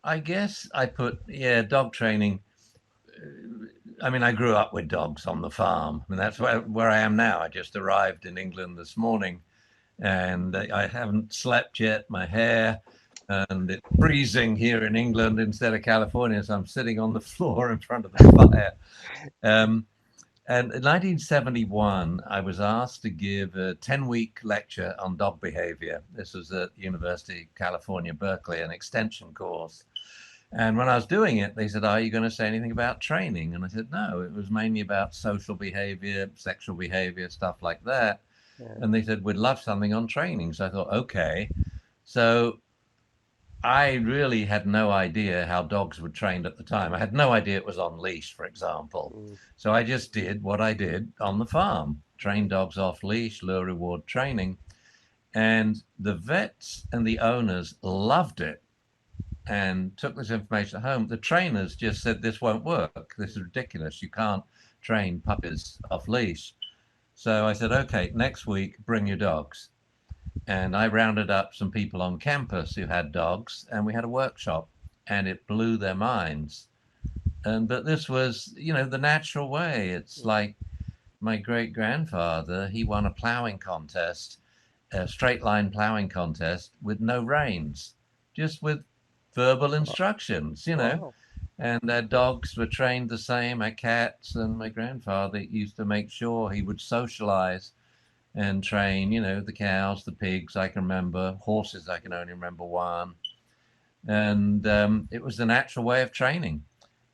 I guess I put, yeah, dog training. I mean, I grew up with dogs on the farm, and that's where I am now. I just arrived in England this morning, and I haven't slept yet. My hair, and it's freezing here in England instead of California, so I'm sitting on the floor in front of the fire. Um, and in 1971, I was asked to give a 10-week lecture on dog behavior. This was at University of California, Berkeley, an extension course. And when I was doing it, they said, "Are you going to say anything about training?" And I said, "No, it was mainly about social behavior, sexual behavior, stuff like that." Yeah. And they said, "We'd love something on training." So I thought, okay. So I really had no idea how dogs were trained at the time. I had no idea it was on leash, for example. Mm, So I just did what I did on the farm, train dogs off leash, lure reward training. And the vets and the owners loved it and took this information home. The trainers just said, "This won't work. This is ridiculous. You can't train puppies off leash." So I said, "Okay, next week, bring your dogs." And I rounded up some people on campus who had dogs, and we had a workshop, and it blew their minds. And but this was, the natural way. It's mm, like my great grandfather, he won a plowing contest, a straight line plowing contest with no reins, just with verbal wow. instructions. Wow. And their dogs were trained the same, our cats. And my grandfather used to make sure he would socialize and train, the cows, the pigs, I can remember, horses, I can only remember one. And it was the natural way of training.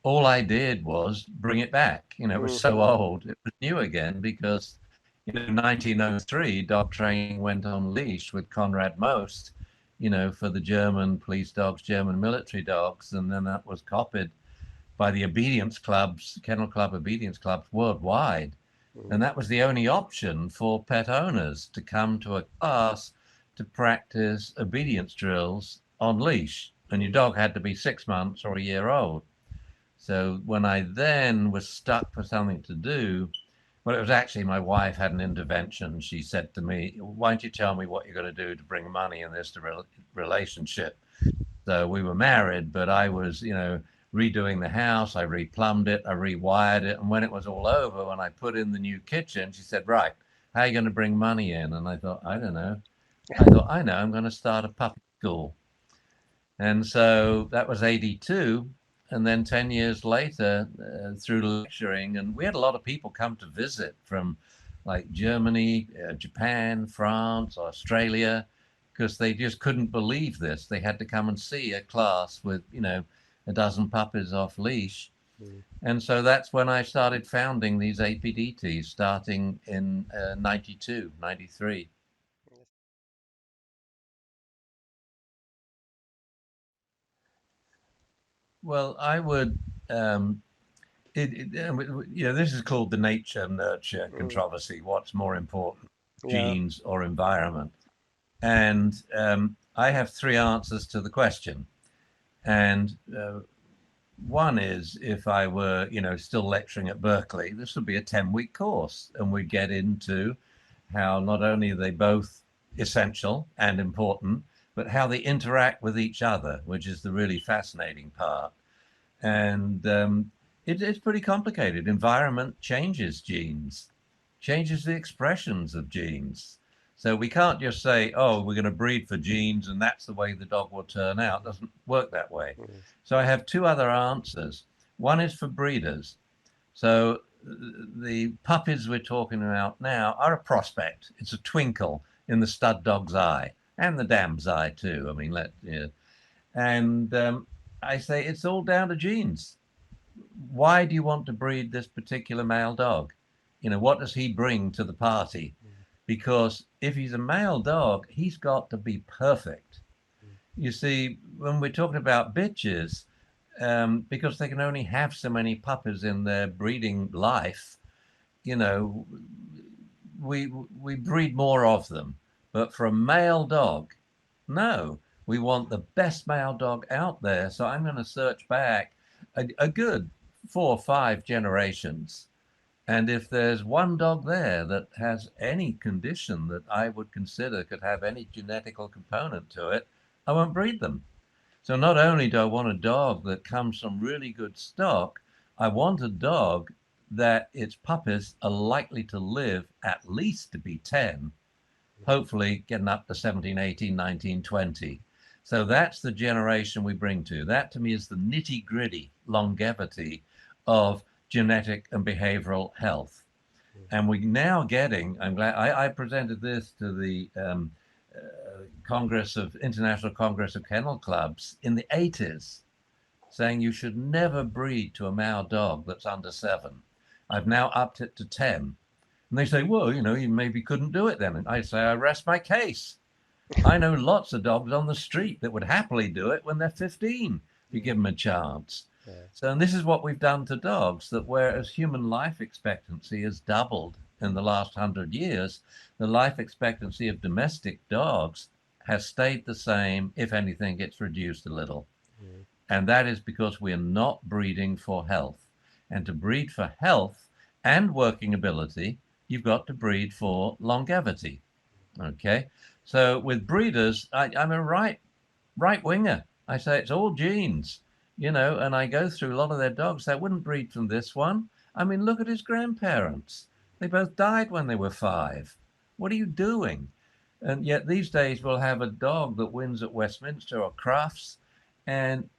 All I did was bring it back. It was so Mm-hmm. old. It was new again because, 1903, dog training went on leash with Conrad Most, for the German police dogs, German military dogs. And then that was copied by the obedience clubs, kennel club obedience clubs worldwide. And Mm, that was the only option for pet owners to come to a class to practice obedience drills on leash. And your mm, dog had to be 6 months or a year old. So when I then was stuck for something to do, well, it was actually my wife had an intervention. She said to me, "Why don't you tell me what you're going to do to bring money in this relationship?" So we were married, but I was, redoing the house. I replumbed it, I rewired it. And when it was all over, when I put in the new kitchen, she said, "Right, how are you going to bring money in?" And I thought, I don't know. I thought, I know, I'm going to start a puppy school. And so that was 82. And then 10 years later, through lecturing, and we had a lot of people come to visit from like Germany, Japan, France, Australia, because they just couldn't believe this. They had to come and see a class with, a dozen puppies off leash. mm. And so that's when I started founding these APDTs starting in 92, 93. Well, I would um, this is called the nature nurture Mm, controversy. What's more important, yeah. genes or environment? And I have three answers to the question. And one is, if I were, still lecturing at Berkeley, this would be a 10-week course, and we'd get into how not only are they both essential and important, but how they interact with each other, which is the really fascinating part. And it's pretty complicated. Environment changes genes, changes the expressions of genes. So we can't just say, "Oh, we're going to breed for genes and that's the way the dog will turn out." It doesn't work that way. Mm, So I have two other answers. One is for breeders. So the puppies we're talking about now are a prospect. It's a twinkle in the stud dog's eye and the dam's eye too. I mean, and I say it's all down to genes. Why do you want to breed this particular male dog? What does he bring to the party? mm, Because if he's a male dog, he's got to be perfect. mm, You see, when we're talking about bitches, because they can only have so many puppies in their breeding life, you know, we breed more of them. But for a male dog, no, we want the best male dog out there. So I'm going to search back a good 4 or 5 generations. And if there's one dog there that has any condition that I would consider could have any genetical component to it, I won't breed them. So not only do I want a dog that comes from really good stock, I want a dog that its puppies are likely to live at least to be 10, hopefully getting up to 17, 18, 19, 20. So that's the generation we bring to. That to me is the nitty gritty longevity of genetic and behavioral health. And we're now getting, I'm glad I presented this to the Congress of International Congress of Kennel Clubs in the 80s, saying you should never breed to a male dog that's under 7. I've now upped it to 10. And they say, well, you maybe couldn't do it then. And I say, I rest my case. I know lots of dogs on the street that would happily do it when they're 15 if you give them a chance. Yeah. So, and this is what we've done to dogs, that whereas human life expectancy has doubled in the last 100 years, the life expectancy of domestic dogs has stayed the same. If anything, it's reduced a little. Mm. And that is because we're not breeding for health. And to breed for health and working ability, you've got to breed for longevity. Okay. So with breeders, I'm a right winger. I say it's all genes, and I go through a lot of their dogs. They wouldn't breed from this one. I mean, look at his grandparents. They both died when they were 5. What are you doing? And yet these days we'll have a dog that wins at Westminster or Crufts, and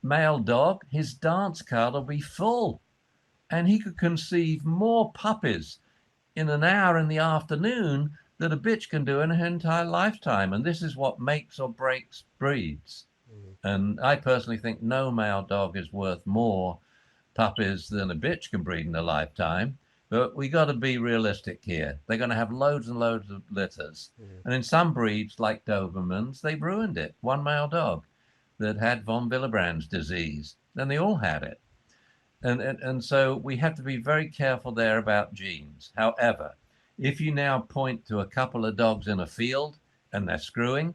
male dog, his dance card will be full. And he could conceive more puppies in an hour in the afternoon that a bitch can do in her entire lifetime. And this is what makes or breaks breeds. Mm. And I personally think no male dog is worth more puppies than a bitch can breed in a lifetime. But we got to be realistic here. They're going to have loads and loads of litters. Mm. And in some breeds, like Dobermans, they ruined it. One male dog that had von Willebrand's disease, and they all had it. And so we have to be very careful there about genes. However, if you now point to a couple of dogs in a field and they're screwing,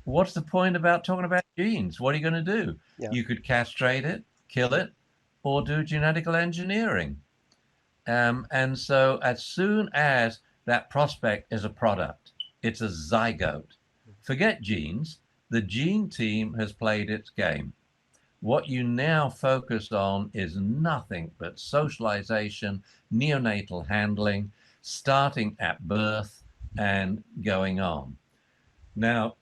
what's the point about talking about genes? What are you going to do? Yeah. You could castrate it, kill it, or do genetical engineering. And so as soon as that prospect is a product, it's a zygote. Forget genes. The gene team has played its game. What you now focus on is nothing but socialization, neonatal handling, starting at birth and going on. Now,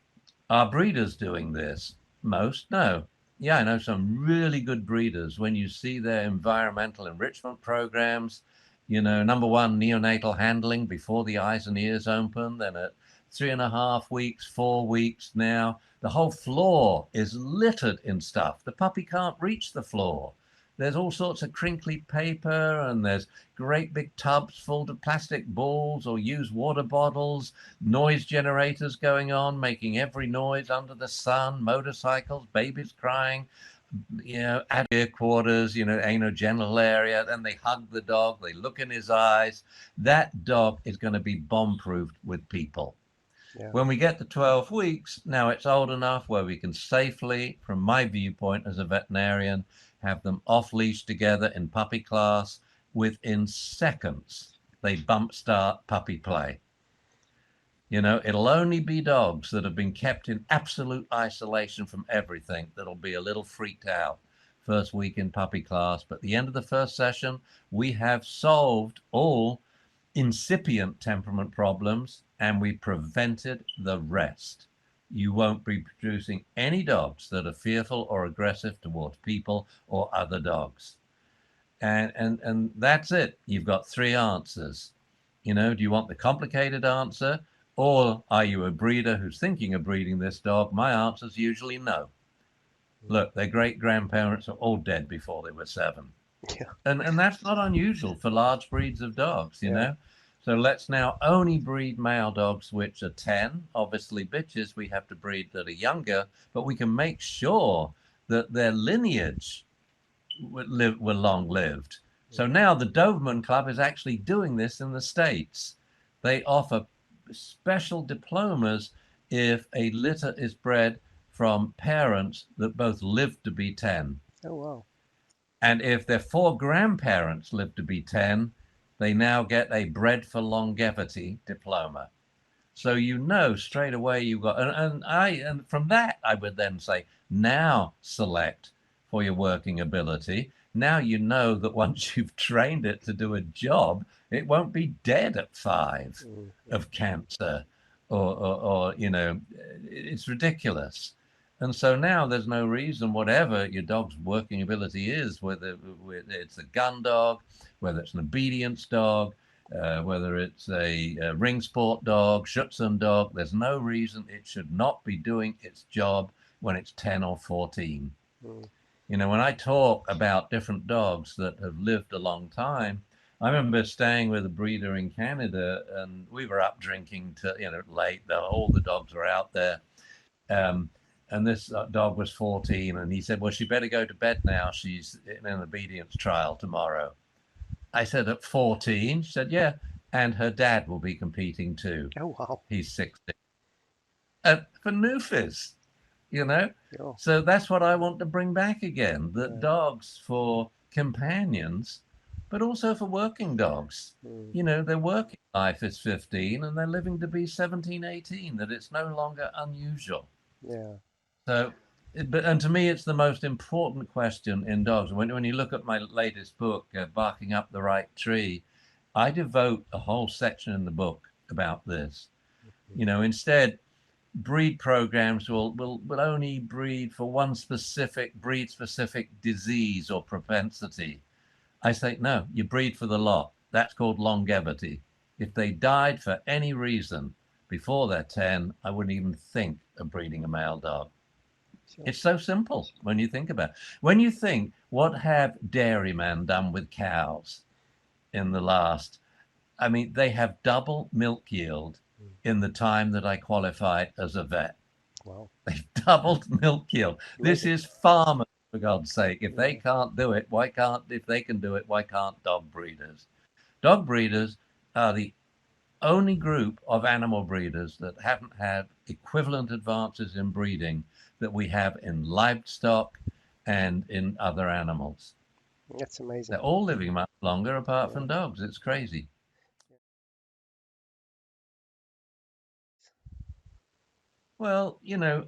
are breeders doing this? Most? No. Yeah, I know some really good breeders. When you see their environmental enrichment programs, number one, neonatal handling before the eyes and ears open, then at 3.5 weeks, 4 weeks now, the whole floor is littered in stuff. The puppy can't reach the floor. There's all sorts of crinkly paper, and there's great big tubs full of plastic balls or used water bottles, noise generators going on, making every noise under the sun, motorcycles, babies crying, at ear quarters, anogenital area. Then they hug the dog, they look in his eyes. That dog is going to be bomb-proofed with people. Yeah. When we get to 12 weeks, now it's old enough where we can safely, from my viewpoint as a veterinarian, have them off leash together in puppy class. Within seconds, they bump start puppy play. It'll only be dogs that have been kept in absolute isolation from everything that'll be a little freaked out first week in puppy class. But at the end of the first session, we have solved all incipient temperament problems, and we prevented the rest. You won't be producing any dogs that are fearful or aggressive towards people or other dogs. And that's it. You've got 3 answers. Do you want the complicated answer, or are you a breeder who's thinking of breeding this dog? My answer is usually no. Look, their great grandparents are all dead before they were 7. Yeah. And that's not unusual for large breeds of dogs, you know. So let's now only breed male dogs which are 10. Obviously, bitches we have to breed that are younger, but we can make sure that their lineage were long-lived. So now the Doberman Club is actually doing this in the States. They offer special diplomas if a litter is bred from parents that both lived to be 10. Oh, wow. And if their 4 grandparents lived to be 10, they now get a bred for longevity diploma. So straight away you've got, and from that I would then say, now select for your working ability. Now you know that once you've trained it to do a job, it won't be dead at 5 of cancer, or it's ridiculous. And so now there's no reason, whatever your dog's working ability is, whether it's a gun dog, whether it's an obedience dog, whether it's a ring sport dog, Schutzhund dog, there's no reason it should not be doing its job when it's 10 or 14. When I talk about different dogs that have lived a long time, I remember staying with a breeder in Canada, and we were up drinking to late. All the dogs were out there, um, and this dog was 14, and he said, "Well, she better go to bed now. She's in an obedience trial tomorrow." I said, "At 14?" She said, "Yeah, and her dad will be competing too. Oh, wow. He's 16." For Newfies, Yeah. So that's what I want to bring back again, that Yeah. dogs for companions, but also for working dogs. Their working life is 15 and they're living to be 17, 18, that it's no longer unusual. Yeah. So, and to me, it's the most important question in dogs. When you look at my latest book, Barking Up the Right Tree, I devote a whole section in the book about this. Instead, breed programs will only breed for one specific breed specific disease or propensity. I say, no, you breed for the lot. That's called longevity. If they died for any reason before they're 10, I wouldn't even think of breeding a male dog. Sure. It's so simple when you think about it. When you think, what have dairymen done with cows in the last, they have double milk yield in the time that I qualified as a vet. Wow. They've doubled milk yield. This Amazing. is farmers, for God's sake. If they Yeah. can't do it, if they can do it, why can't dog breeders? Dog breeders are the only group of animal breeders that haven't had equivalent advances in breeding that we have in livestock and in other animals. That's amazing. They're all living much longer apart Yeah. from dogs. It's crazy. Well,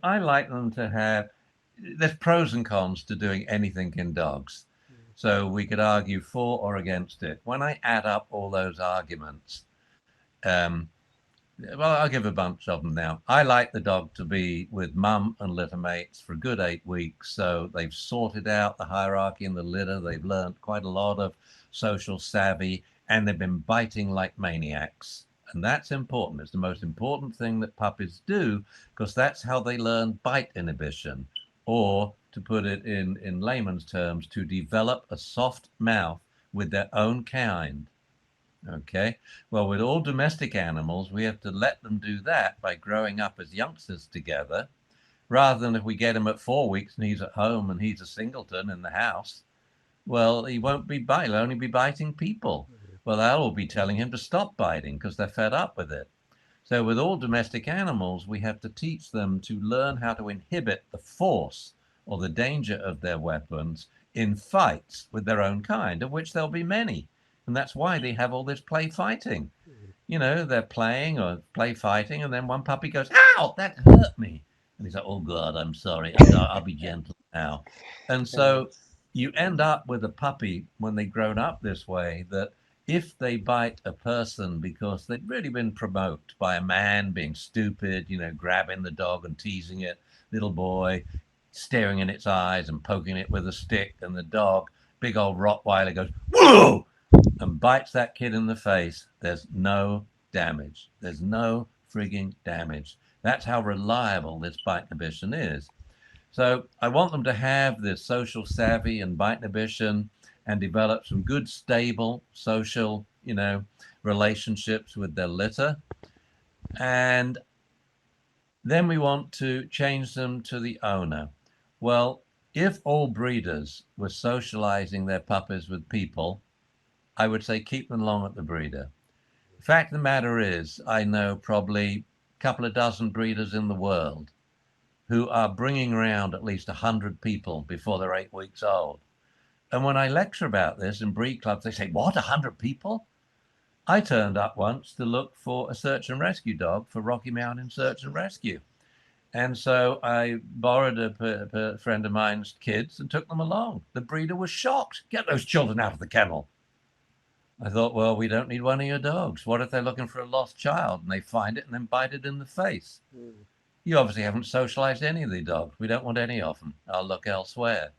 I like them to have, there's pros and cons to doing anything in dogs. So we could argue for or against it. When I add up all those arguments, um, well, I'll give a bunch of them now. I like the dog to be with mum and litter mates for a good 8 weeks. So they've sorted out the hierarchy in the litter. They've learned quite a lot of social savvy, and they've been biting like maniacs. And that's important. It's the most important thing that puppies do, because that's how they learn bite inhibition, or to put it in layman's terms, to develop a soft mouth with their own kind. Okay. Well, with all domestic animals, we have to let them do that by growing up as youngsters together, rather than if we get him at 4 weeks and he's at home and he's a singleton in the house. Well, he won't be biting, he'll only be biting people. Well, they'll all be telling him to stop biting because they're fed up with it. So, with all domestic animals, we have to teach them to learn how to inhibit the force or the danger of their weapons in fights with their own kind, of which there'll be many. And that's why they have all this play fighting. They're playing or play fighting, and then one puppy goes, "Ow, that hurt me." And he's like, "Oh, God, I'm sorry. I'll be gentle now." And Yeah. so you end up with a puppy when they've grown up this way, that if they bite a person because they've really been provoked by a man being stupid, grabbing the dog and teasing it, little boy, staring in its eyes and poking it with a stick, and the dog, big old Rottweiler, goes, "Whoa!" and bites that kid in the face, there's no damage. There's no frigging damage. That's how reliable this bite inhibition is. So I want them to have this social savvy and bite inhibition and develop some good, stable social, relationships with their litter. And then we want to change them to the owner. Well, if all breeders were socializing their puppies with people, I would say keep them long at the breeder. The fact of the matter is, I know probably a couple of dozen breeders in the world who are bringing around at least 100 people before they're 8 weeks old. And when I lecture about this in breed clubs, they say, "What, 100 people?" I turned up once to look for a search and rescue dog for Rocky Mountain Search and Rescue. And so I borrowed a friend of mine's kids and took them along. The breeder was shocked. Get those children out of the kennel. I thought, well, we don't need one of your dogs. What if they're looking for a lost child and they find it and then bite it in the face? Mm. You obviously haven't socialized any of the dogs. We don't want any of them. I'll look elsewhere.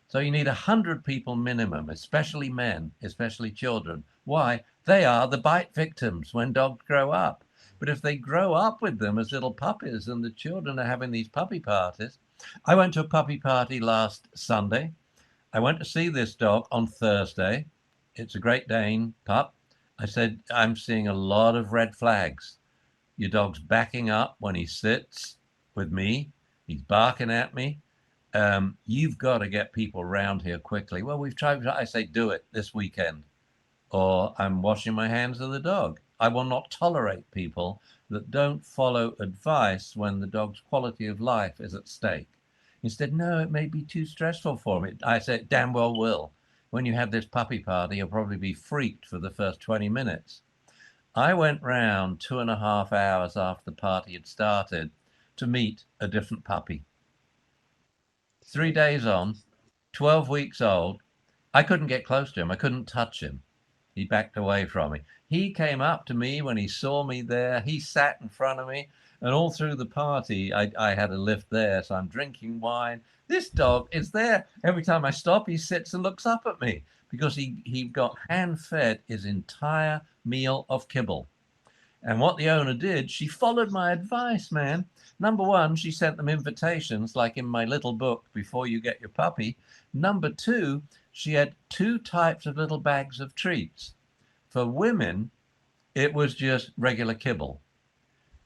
So you need 100 people minimum, especially men, especially children. Why? They are the bite victims when dogs grow up. But if they grow up with them as little puppies and the children are having these puppy parties. I went to a puppy party last Sunday. I went to see this dog on Thursday. It's a Great Dane pup. I said, I'm seeing a lot of red flags. Your dog's backing up when he sits with me. He's barking at me. You've got to get people around here quickly. Well, we've tried. I say, do it this weekend, or I'm washing my hands of the dog. I will not tolerate people that don't follow advice when the dog's quality of life is at stake. Instead, no, it may be too stressful for me. I say, damn well will. When you have this puppy party, you'll probably be freaked for the first 20 minutes. I went round 2.5 hours after the party had started to meet a different puppy. 3 days on, 12 weeks old. I couldn't get close to him. I couldn't touch him. He backed away from me. He came up to me when he saw me there. He sat in front of me. And all through the party, I had a lift there. So I'm drinking wine. This dog is there. Every time I stop, he sits and looks up at me because he got hand fed his entire meal of kibble. And what the owner did, she followed my advice, man. Number one, she sent them invitations, like in my little book, Before You Get Your Puppy. Number two, she had 2 types of little bags of treats. For women, it was just regular kibble.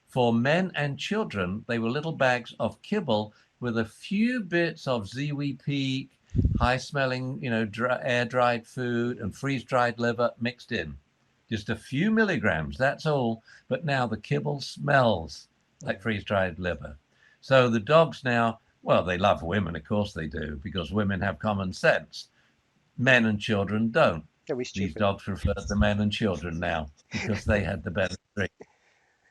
For men and children, they were little bags of kibble with a few bits of Ziwi peak, high smelling, air dried food and freeze dried liver mixed in. Just a few milligrams, that's all. But now the kibble smells like freeze dried liver. So the dogs now, well, they love women, of course they do, because women have common sense. Men and children don't. Are we These stupid? dogs refer to men and children now because they had the better treat.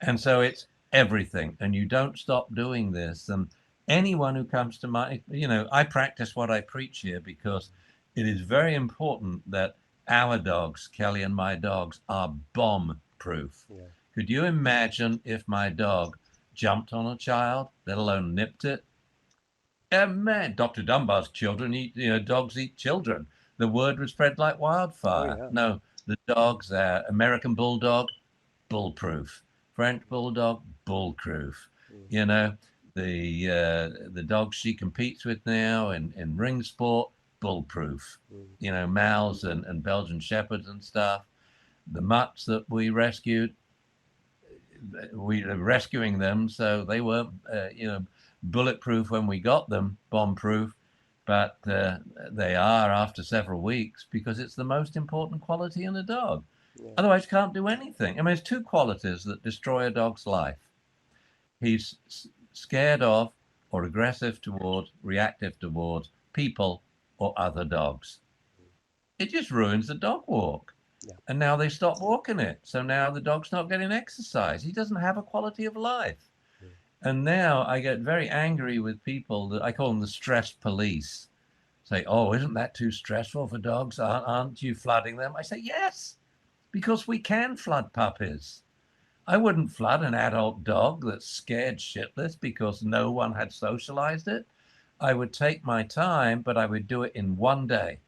And so it's everything. And you don't stop doing this. And anyone who comes to my, I practice what I preach here because it is very important that our dogs, Kelly and my dogs, are bomb proof. Yeah. Could you imagine if my dog jumped on a child, let alone nipped it? Man, Dr. Dunbar's children eat, dogs eat children. The word would spread like Oh wildfire. yeah. No, the dogs, American Bulldog, bullproof. French Bulldog, bullproof. Mm. You know, the dogs she competes with now in ring sport, bullproof. Mm. Mals and Belgian Shepherds and stuff. The mutts that we rescued, we were rescuing them, so they were, bulletproof when we got them, bomb-proof, but they are after several weeks because it's the most important quality in a dog. Yeah. Otherwise, can't do anything. I mean, there's 2 qualities that destroy a dog's life. He's scared of or aggressive towards, reactive towards people or other dogs. It just ruins the dog walk. Yeah. And now they stop walking it. So now the dog's not getting exercise. He doesn't have a quality of life. Mm. And now I get very angry with people that I call them the stress police. Say, oh, isn't that too stressful for dogs? Aren't you flooding them? I say, yes, because we can flood puppies. I wouldn't flood an adult dog that's scared shitless because no one had socialized it. I would take my time, but I would do it in one day.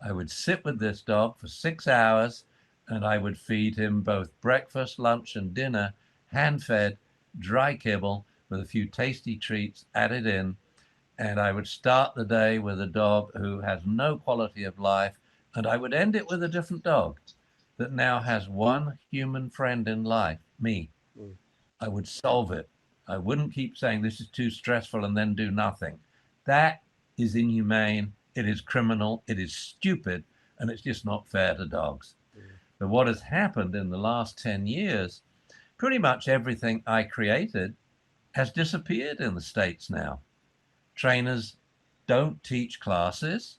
I would sit with this dog for 6 hours and I would feed him both breakfast, lunch, and dinner, hand fed, dry kibble with a few tasty treats added in. And I would start the day with a dog who has no quality of life. And I would end it with a different dog that now has one human friend in life, me. Mm. I would solve it. I wouldn't keep saying this is too stressful and then do nothing. That is inhumane. It is criminal. It is stupid. And it's just not fair to dogs. Mm. But what has happened in the last 10 years, pretty much everything I created has disappeared in the States now. Trainers don't teach classes.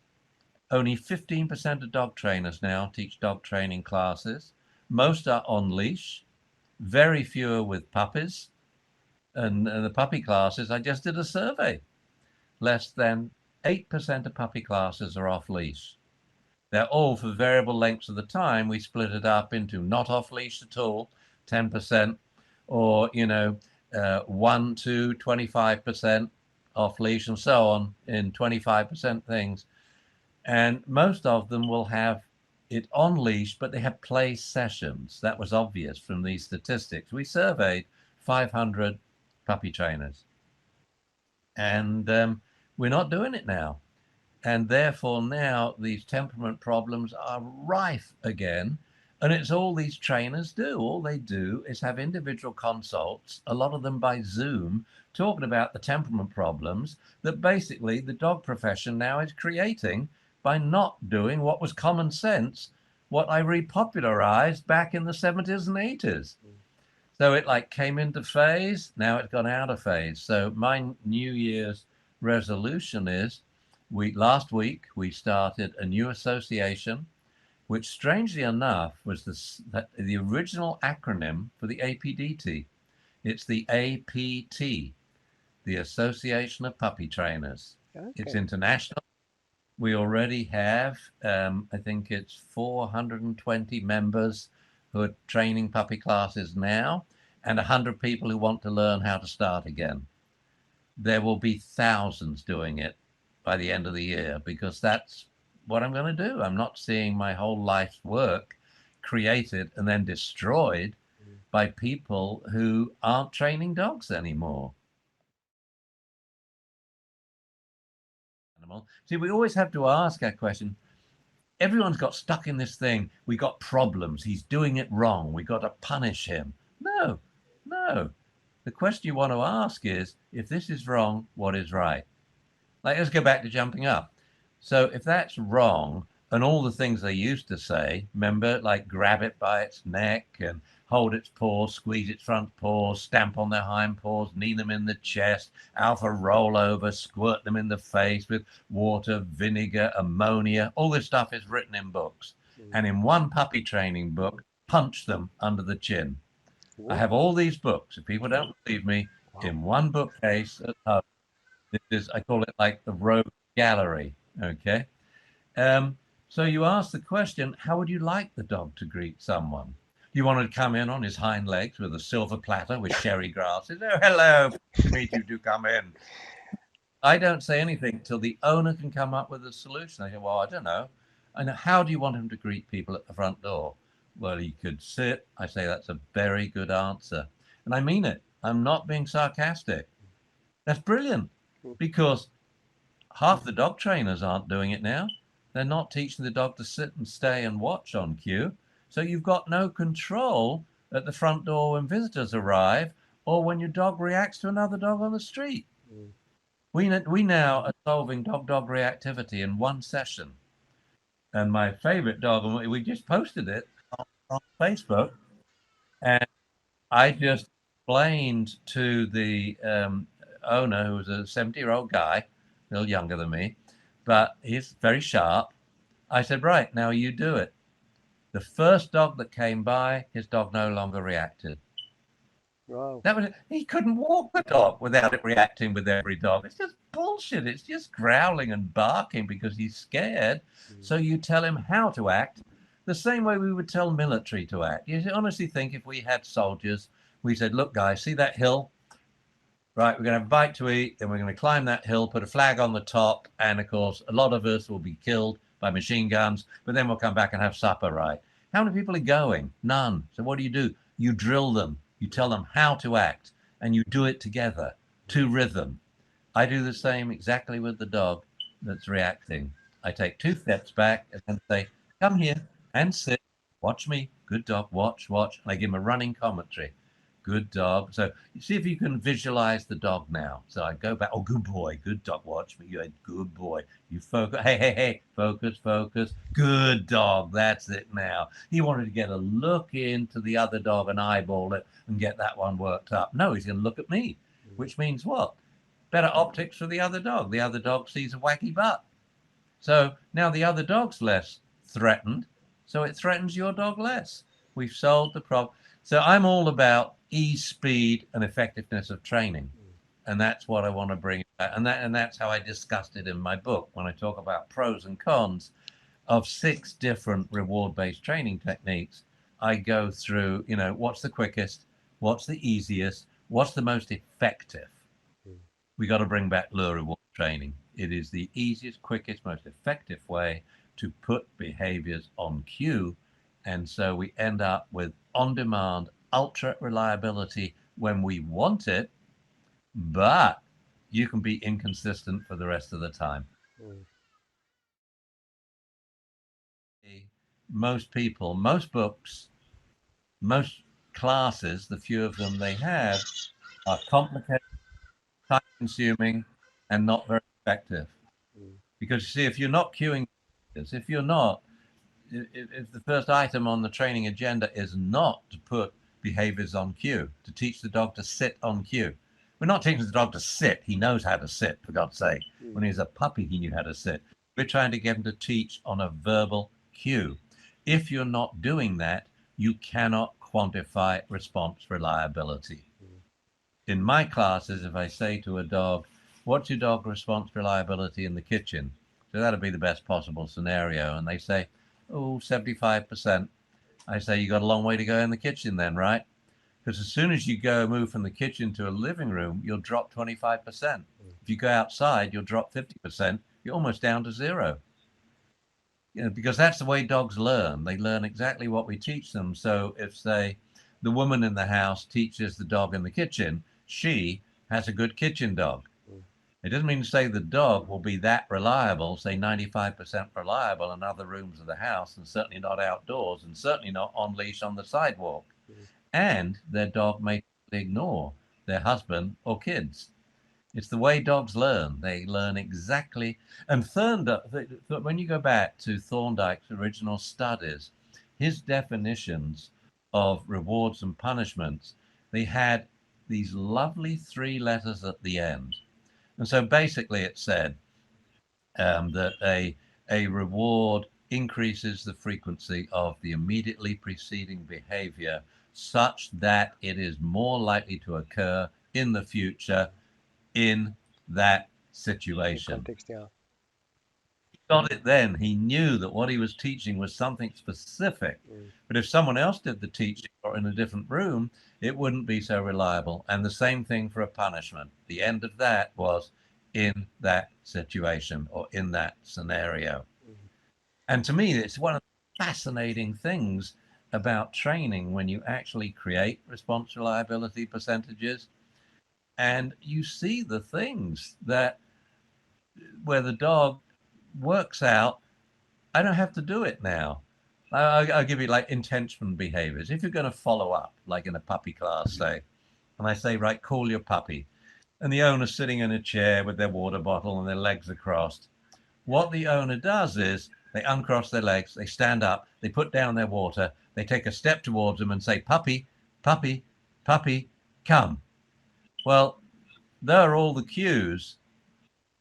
Only 15% of dog trainers now teach dog training classes. Most are on leash, very few with puppies. And the puppy classes, I just did a survey. Less than 8% of puppy classes are off leash. They're all for variable lengths of the time. We split it up into not off leash at all, 10%, or, 1 to 25% off leash, and so on in 25% things. And most of them will have it on leash, but they have play sessions. That was obvious from these statistics. We surveyed 500 puppy trainers, and we're not doing it now. And therefore now these temperament problems are rife again. And it's all these trainers do. All they do is have individual consults, a lot of them by Zoom, talking about the temperament problems that basically the dog profession now is creating by not doing what was common sense, what I repopularized back in the 70s and 80s. So it like came into phase, now it's gone out of phase. So my New Year's resolution is last week we started a new association, which strangely enough was the original acronym for the APDT. It's the APT, the Association of Puppy Trainers. Okay. It's international. We already have, I think it's 420 members who are training puppy classes now, and 100 people who want to learn how to start again. There will be thousands doing it by the end of the year, because that's what I'm going to do. I'm not seeing my whole life's work created and then destroyed by people who aren't training dogs anymore. See, we always have to ask our question. Everyone's got stuck in this thing. We got problems. He's doing it wrong. We got to punish him. No. The question you want to ask is, if this is wrong, what is right? Like, let's go back to jumping up. So if that's wrong, and all the things they used to say, remember, like grab it by its neck and hold its paws, squeeze its front paws, stamp on their hind paws, knee them in the chest, alpha roll over, squirt them in the face with water, vinegar, ammonia. All this stuff is written in books. And in one puppy training book, punch them under the chin. I have all these books. If people don't believe me, in one bookcase at home. This is, I call it like the rogue gallery. Okay. So you ask the question, how would you like the dog to greet someone? You want to come in on his hind legs with a silver platter with sherry glasses? Oh, hello, to meet you, do come in. I don't say anything till the owner can come up with a solution. I go, well, I don't know. I know. How do you want him to greet people at the front door? Well, he could sit. I say that's a very good answer. And I mean it. I'm not being sarcastic. That's brilliant, because half the dog trainers aren't doing it now. They're not teaching the dog to sit and stay and watch on cue. So you've got no control at the front door when visitors arrive, or when your dog reacts to another dog on the street. We now are solving dog reactivity in one session. And my favorite dog, and we just posted it on Facebook, and I just explained to the owner, who was a 70-year-old guy, a little younger than me, but he's very sharp. I said, right, now you do it. The first dog that came by, his dog no longer reacted. Wow. That was it. He couldn't walk the dog without it reacting with every dog. It's just bullshit. It's just growling and barking because he's scared. So you tell him how to act the same way we would tell military to act. You honestly think if we had soldiers, we said, look, guys, see that hill? Right, we're going to have a bite to eat, then we're going to climb that hill, put a flag on the top, and of course, a lot of us will be killed by machine guns, but then we'll come back and have supper, right? How many people are going? None. So what do? You drill them. You tell them how to act, and you do it together, to rhythm. I do the same exactly with the dog that's reacting. I take 2 steps back and then say, come here and sit, watch me, good dog, watch, and I give him a running commentary. Good dog. So you see if you can visualize the dog now. So I go back. Oh, good boy. Good dog. Watch me. You're a good boy. You focus. Hey. Focus. Good dog. That's it now. He wanted to get a look into the other dog and eyeball it and get that one worked up. No, he's going to look at me, which means what? Better optics for the other dog. The other dog sees a wacky butt. So now the other dog's less threatened, so it threatens your dog less. We've solved the problem. So I'm all about ease, speed, and effectiveness of training, Mm. and that's what I want to bring about. And that's how I discussed it in my book when I talk about pros and cons of 6 different reward-based training techniques. I go through, what's the quickest, what's the easiest, what's the most effective. Mm. We got to bring back lure reward training. It is the easiest, quickest, most effective way to put behaviors on cue. And so we end up with on demand, ultra reliability when we want it, but you can be inconsistent for the rest of the time. Mm. Most people, most books, most classes, the few of them they have, are complicated, time consuming, and not very effective. Mm. Because you see, if you're not queuing, if you're not, if the first item on the training agenda is not to put behaviors on cue, to teach the dog to sit on cue. We're not teaching the dog to sit. He knows how to sit, for God's sake. Mm. When he was a puppy, he knew how to sit. We're trying to get him to teach on a verbal cue. If you're not doing that, you cannot quantify response reliability. Mm. In my classes, if I say to a dog, what's your dog response reliability in the kitchen? So that'd be the best possible scenario. And they say, oh, 75%. I say, you got a long way to go in the kitchen then, right? Because as soon as you move from the kitchen to a living room, you'll drop 25%. Mm. If you go outside, you'll drop 50%. You're almost down to zero. Because that's the way dogs learn. They learn exactly what we teach them. So if, say, the woman in the house teaches the dog in the kitchen, she has a good kitchen dog. Mm. It doesn't mean to say the dog will be that reliable, say 95% reliable in other rooms of the house, and certainly not outdoors, and certainly not on leash on the sidewalk. Mm. And their dog may ignore their husband or kids. It's the way dogs learn. They learn exactly. And Thorndike, when you go back to Thorndike's original studies, his definitions of rewards and punishments, they had these lovely 3 letters at the end. And so basically it said that a reward increases the frequency of the immediately preceding behavior such that it is more likely to occur in the future in that In situation. context, yeah. He got it then. He knew that what he was teaching was something specific. Mm. But if someone else did the teaching or in a different room, it wouldn't be so reliable. And the same thing for a punishment. The end of that was in that situation or in that scenario. Mm. And to me, it's one of the fascinating things about training when you actually create response reliability percentages and you see the things that where the dog works out. I don't have to do it now. I'll give you like intention behaviors. If you're going to follow up, like in a puppy class, say, and I say, right, call your puppy, and the owner's sitting in a chair with their water bottle and their legs are crossed. What the owner does is they uncross their legs, they stand up, they put down their water, they take a step towards them and say, puppy, puppy, puppy, come. Well, there are all the cues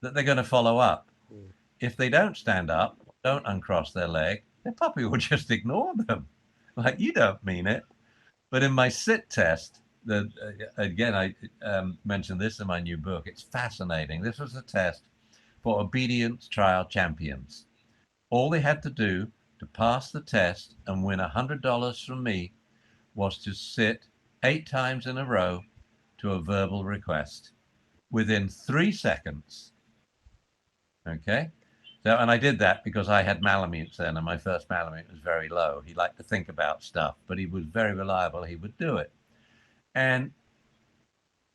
that they're going to follow up. Mm. If they don't stand up, don't uncross their leg, their puppy will just ignore them. Like, you don't mean it. But in my sit test, again, I mentioned this in my new book. It's fascinating. This was a test for obedience trial champions. All they had to do to pass the test and win $100 from me was to sit 8 times in a row to a verbal request within 3 seconds. Okay. So, and I did that because I had Malamutes then, and my first Malamute was very low. He liked to think about stuff, but he was very reliable. He would do it. And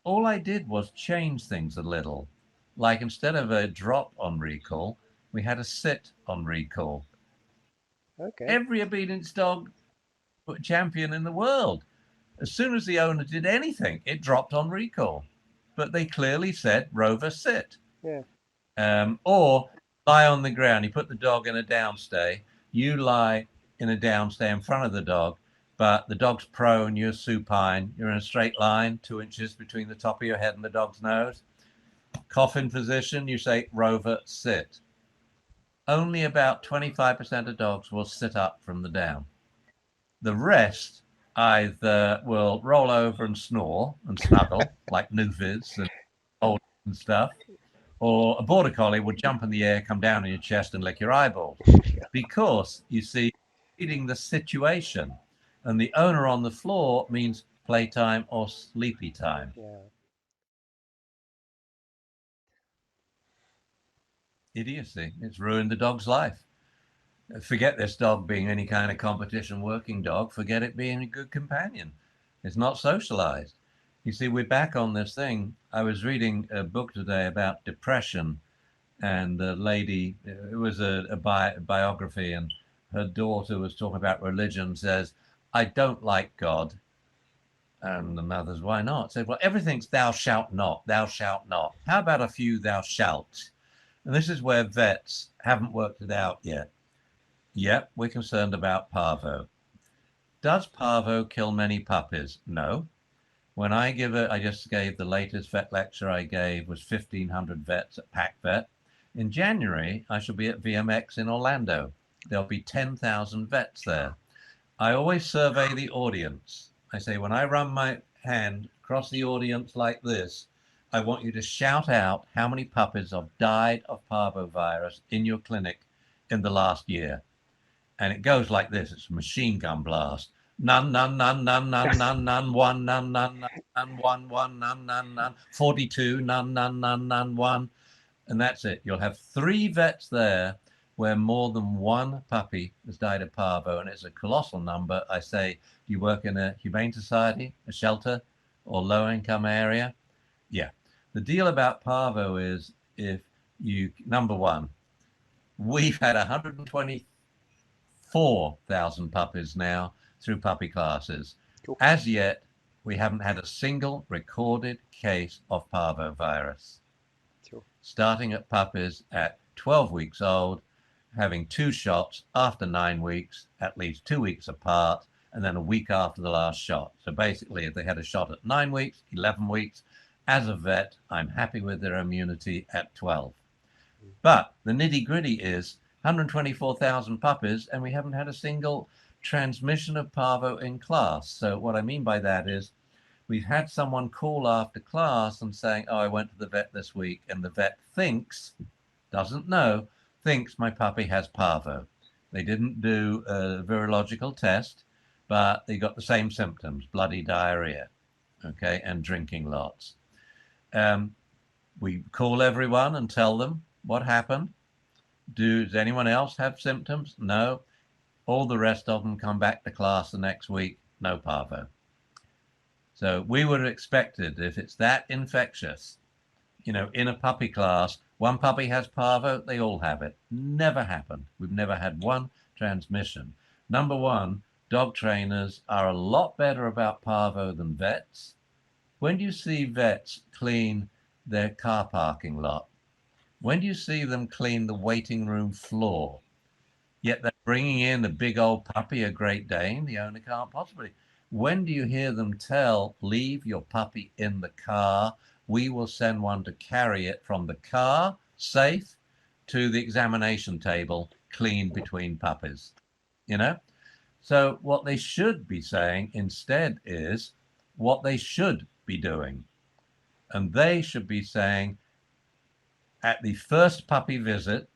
all I did was change things a little. Like instead of a drop on recall, we had a sit on recall. Okay. Every obedience dog champion in the world, as soon as the owner did anything, it dropped on recall. But they clearly said, Rover, sit. Yeah. Or lie on the ground. You put the dog in a downstay. You lie in a downstay in front of the dog, but the dog's prone, you're supine. You're in a straight line, 2 inches between the top of your head and the dog's nose. Coffin position, you say, Rover, sit. only about 25% of dogs will sit up from the down. The rest either will roll over and snore and snuggle like Newfies and old and stuff, or a border collie would jump in the air, come down on your chest and lick your eyeballs. Because, you see, reading the situation, and the owner on the floor means playtime or sleepy time. Yeah. Idiocy. It's ruined the dog's life. Forget this dog being any kind of competition working dog. Forget it being a good companion. It's not socialized. You see, we're back on this thing. I was reading a book today about depression, and the lady, it was a biography, and her daughter was talking about religion, says, I don't like God. And the mother's, why not? Said, well, everything's thou shalt not, thou shalt not. How about a few thou shalt? And this is where vets haven't worked it out yet. Yep, we're concerned about parvo. Does parvo kill many puppies? No. When I just gave the latest vet lecture I gave was 1,500 vets at Pack Vet. In January, I shall be at VMX in Orlando. There'll be 10,000 vets there. I always survey the audience. I say, when I run my hand across the audience like this, I want you to shout out how many puppies have died of parvovirus in your clinic in the last year. And it goes like this. It's a machine gun blast. None, none, none, none, none, none, none, one, none, none, none, one, none, none, none, 42, none, none, none, none, one. And that's it. You'll have 3 vets there where more than one puppy has died of parvo, and it's a colossal number. I say, do you work in a humane society, a shelter, or low-income area? Yeah. The deal about parvo is, if you, number one, we've had 124,000 puppies now through puppy classes. Cool. As yet, we haven't had a single recorded case of parvovirus. Sure. Starting at puppies at 12 weeks old, having 2 shots after 9 weeks, at least 2 weeks apart, and then a week after the last shot. So basically, if they had a shot at 9 weeks, 11 weeks, as a vet, I'm happy with their immunity at 12. But the nitty gritty is 124,000 puppies, and we haven't had a single transmission of parvo in class. So what I mean by that is, we've had someone call after class and saying, oh, I went to the vet this week, and the vet thinks, doesn't know, thinks my puppy has parvo. They didn't do a virological test, but they got the same symptoms, bloody diarrhea, okay, and drinking lots. We call everyone and tell them what happened. Does anyone else have symptoms? No. All the rest of them come back to class the next week, no parvo. So we would have expected, if it's that infectious, in a puppy class, one puppy has parvo, they all have it. Never happened. We've never had one transmission. Number one, dog trainers are a lot better about parvo than vets. When do you see vets clean their car parking lot? When do you see them clean the waiting room floor? Yet they're bringing in a big old puppy, a Great Dane, the owner can't possibly. When do you hear them tell, leave your puppy in the car? We will send one to carry it from the car, safe, to the examination table, clean between puppies. So what they should be saying instead is what they should be doing. And they should be saying, at the first puppy visit,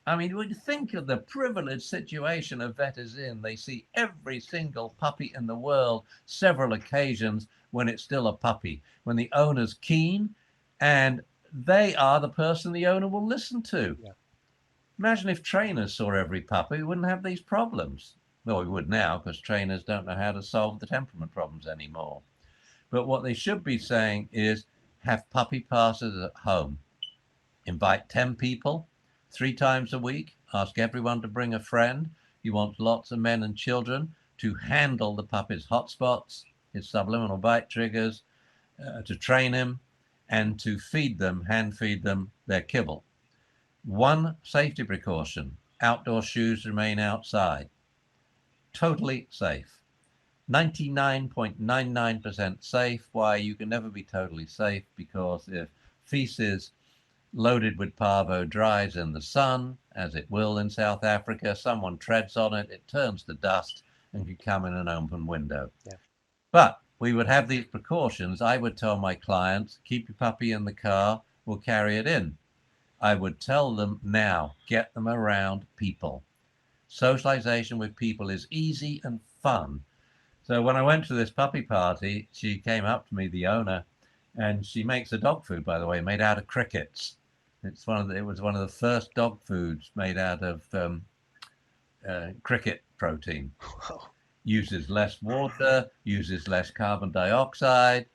I mean, when you think of the privileged situation a vet is in, they see every single puppy in the world, several occasions when it's still a puppy, when the owner's keen, and they are the person the owner will listen to. Yeah. Imagine if trainers saw every puppy, we wouldn't have these problems. Well, we would now, because trainers don't know how to solve the temperament problems anymore. But what they should be saying is, have puppy passes at home. Invite 10 people 3 times a week. Ask everyone to bring a friend. You want lots of men and children to handle the puppy's hotspots, his subliminal bite triggers, to train him, and to hand feed them their kibble. One safety precaution: outdoor shoes remain outside. Totally safe. 99.99% safe. Why? You can never be totally safe, because if feces loaded with parvo dries in the sun, as it will in South Africa. Someone treads on it, it turns to dust and can come in an open window. Yeah. But we would have these precautions. I would tell my clients, keep your puppy in the car, we'll carry it in. I would tell them now, get them around people. Socialization with people is easy and fun. So when I went to this puppy party, she came up to me, the owner, and she makes a dog food, by the way, made out of crickets. It was one of the first dog foods made out of cricket protein. Wow. Uses less water, uses less carbon dioxide,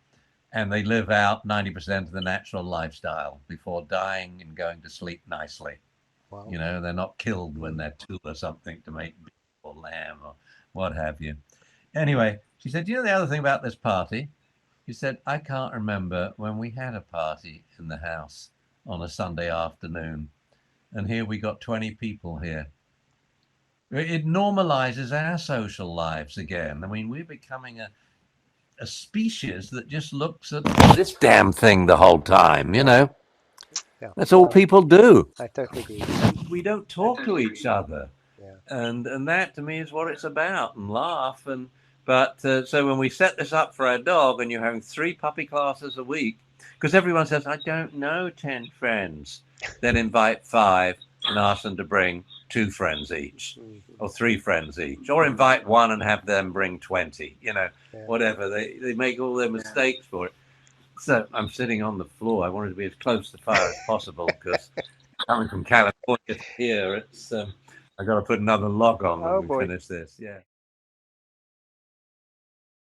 and they live out 90% of the natural lifestyle before dying and going to sleep nicely. Wow. You know, they're not killed when they're two or something to make beef or lamb or what have you. Anyway, she said, you know the other thing about this party? She said, I can't remember when we had a party in the house on a Sunday afternoon. And here we got 20 people here. It normalizes our social lives again. I mean, we're becoming a species that just looks at this damn thing the whole time, you know. Yeah. That's all people do. I totally agree. We don't talk to each other. Yeah. And that to me is what it's about, and laugh. But so when we set this up for our dog and you're having 3 puppy classes a week, because everyone says, I don't know 10 friends, then invite 5 and ask them to bring 2 friends each or 3 friends each, or invite 1 and have them bring 20, you know, whatever. They make all their mistakes for it. So I'm sitting on the floor. I wanted to be as close to fire as possible because coming from California to here, it's I got to put another log on when we finish this. Yeah.